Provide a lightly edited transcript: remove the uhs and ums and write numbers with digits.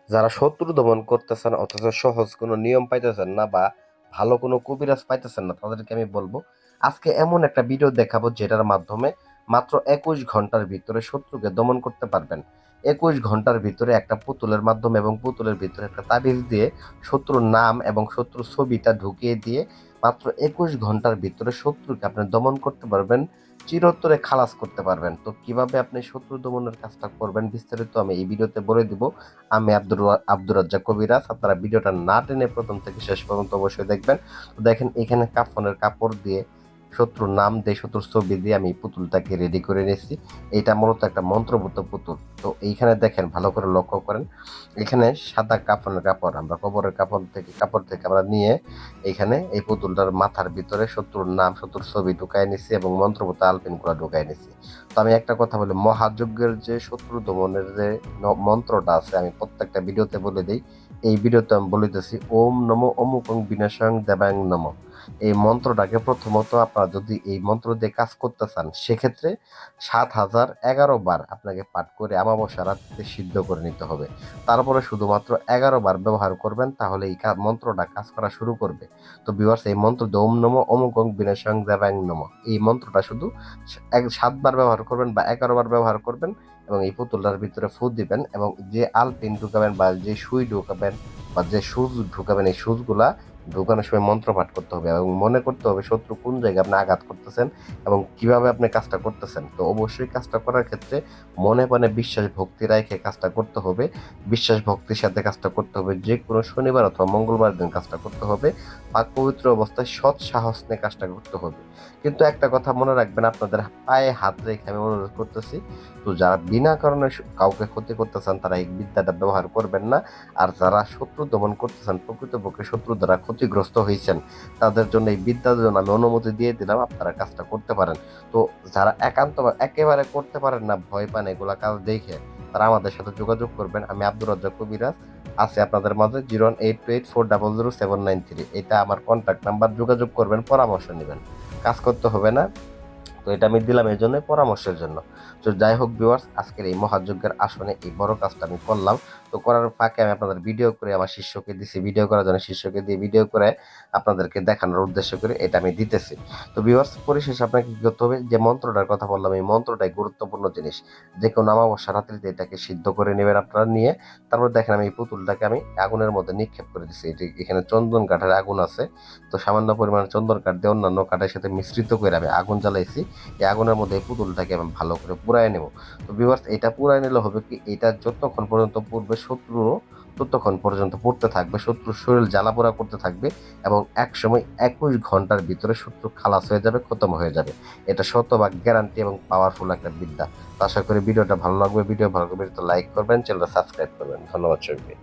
যারা শত্রু দমন করতেছেন অথচ সহজ কোনো নিয়ম পাইতেছেন না বা ভালো কোনো কবিরাজ পাইতেছেন না, তাদেরকে আমি বলবো আজকে এমন একটা ভিডিও দেখাবো যেটার মাধ্যমে মাত্র 21 ঘন্টার ভিতরে শত্রুকে দমন করতে পারবেন। 21 ঘন্টার ভিতরে একটা পুতুলের মাধ্যমে এবং পুতুলের ভিতরে একটা তাবিজ দিয়ে শত্রুর নাম এবং শত্রুর ছবিটা ঢুকিয়ে দিয়ে মাত্র 21 ঘন্টার ভিতরে শত্রুকে আপনি দমন করতে পারবেন, চিরতরে খালাস করতে পারবেন। তো কিভাবে আপনি শত্রু দমনের কাজটা করবেন বিস্তারিত আমি এই ভিডিওতে বলে দিব। আমি আব্দুর রাজ্জাক কবিরাজ। আপনারা ভিডিওটা না টেনে প্রথম থেকে শেষ পর্যন্ত অবশ্যই দেখবেন। তো দেখেন এখানে কাফনের কাপড় দিয়ে শত্রুর নাম দিয়ে শত্রুর ছবি দিয়ে আমি পুতুলটাকে রেডি করে নিয়েছি। এটা মূলত একটা মন্ত্রভূত পুতুল। তো এইখানে দেখেন ভালো করে লক্ষ্য করেন, এখানে সাদা কাফনের কাপড় আমরা কবরের কাপড় থেকে আমরা নিয়ে এখানে এই পুতুলটার মাথার ভিতরে শত্রুর নাম শত্রুর ছবি ঢুকায় নিছি এবং মন্ত্রভূত আলপিনগুলো ঢুকায় নিছি। তো আমি একটা কথা বলি, মহাযজ্ঞের যে শত্রু দমনের যে মন্ত্রটা আছে আমি প্রত্যেকটা ভিডিওতে বলে দিই। এই ভিডিওতে আমি বলিতেছি ওম নমো অমুকং বিনাশং দেবাং নমঃ। এই মন্ত্রটাকে প্রথমত আপনারা যদি এই মন্ত্র দিয়ে কাজ করতে চান সেক্ষেত্রে 7011 বার আপনাকে পাঠ করে আমাবস্যা রাত্রিতে সিদ্ধ করে নিতে হবে। তারপরে শুধুমাত্র 11 বার ব্যবহার করবেন, তাহলে এই মন্ত্রটা কাজ করা শুরু করবে। তো ভিউয়ার্স, এই মন্ত্র ওম নমো অমুকং বিনাশং দেবাং নমঃ এই মন্ত্রটা শুধু 7 বার ব্যবহার করবেন বা 11 বার ব্যবহার করবেন এবং এই পুতুলটার ভিতরে ফু দিবেন এবং যে আলপিন ঢুকাবেন বা যে সুই ঢুকাবেন বা যে সুচ ঢুকাবেন এই সুচগুলা ঢুকানোর সময় মন্ত্র পাঠ করতে হবে এবং মনে করতে হবে শত্রু কোন জায়গায় আপনি আঘাত করতেছেন এবং কিভাবে আপনি কাজটা করতেছেন। তো অবশ্যই কাজটা করার ক্ষেত্রে মনে প্রাণে বিশ্বাস ভক্তি রেখে কাজটা করতে হবে। বিশ্বাস ভক্তির সাথে কাজটা করতে হবে। যে কোনো শনিবার অথবা মঙ্গলবার দিন কাজটা করতে হবে। পাক পবিত্র অবস্থায় সৎ সাহস নিয়ে কাজটা করতে হবে। কিন্তু একটা কথা মনে রাখবেন, আপনাদের পায়ে হাত রেখে আমি অনুরোধ করতেছি, তো যারা বিনা কারণে কাউকে ক্ষতি করতেছেন তারা এই বিদ্যাটা ব্যবহার করবেন না। আর যারা শত্রু দমন করতেছেন প্রকৃতপক্ষে শত্রু দ্বারা ক্ষতিগ্রস্ত হয়েছেন তাদের জন্য এই বিদ্যার জন্য আমি অনুমতি দিয়ে দিলাম, আপনারা কাজটা করতে পারেন। তো যারা একেবারে করতে পারেন না, ভয় পান এগুলা কাজ দেখে, তারা আমাদের সাথে যোগাযোগ করবেন। আমি আব্দুর রাজ্জাক কবিরাজ আছে আপনাদের মাঝে 01828400793, এটা আমার কন্ট্যাক্ট নাম্বার। যোগাযোগ করবেন, পরামর্শ নেবেন, কাজ করতে হবে না। তো এটা আমি দিলাম এই জন্য পরামর্শের জন্য। তো যাই হোক ভিউয়ার্স, আজকের এই মহাযজ্ঞের আসনে এই বড় কাজটা আমি করলাম। তো করার ফাঁকে আমি আপনাদের ভিডিও করে আমার শিষ্যকে দিছি, ভিডিও করার জন্য শিষ্যকে দিয়ে ভিডিও করে আপনাদেরকে দেখানোর উদ্দেশ্য করে এটা আমি দিতেছি। তো ভিউয়ার্স, পরিশেষে আপনাকে কি করতে হবে, যে মন্ত্রটার কথা বললাম এই মন্ত্রটাই গুরুত্বপূর্ণ জিনিস। যে কোনো অমাবস্যা রাত্রিতে এটাকে সিদ্ধ করে নেবেন আপনারা নিয়ে। তারপর দেখেন আমি এই পুতুলটাকে আমি আগুনের মধ্যে নিক্ষেপ করে দিচ্ছি। এখানে চন্দন কাঠের আগুন আছে। তো সামান্য পরিমাণে চন্দন কাঠ দিয়ে অন্যান্য কাঠের সাথে মিশ্রিত করে আমি আগুন জ্বালাইছি। এই আগুনের মধ্যে এই পুতুলটাকে আমি ভালো করে পুড়ায় নেব। তো ভিউয়ার্স, এটা পুড়ায় নিলে হবে কি, এটা যতক্ষণ পর্যন্ত পুড়বে শত্রু ততক্ষণ পর্যন্ত পুড়তে থাকবে, শত্রুর শরীর জ্বালাপোড়া করতে থাকবে এবং একসময় 21 ঘন্টার ভিতরে শত্রু খালাস হয়ে যাবে, খতম হয়ে যাবে। এটা শতভাগ গ্যারান্টি এবং পাওয়ারফুল একটা বিদ্যা। তো আশা করি ভিডিওটা ভালো লাগবে। ভিডিও ভালো লাগবে তো লাইক করবেন, চ্যানেলটা সাবস্ক্রাইব করবেন। ধন্যবাদ সবাইকে।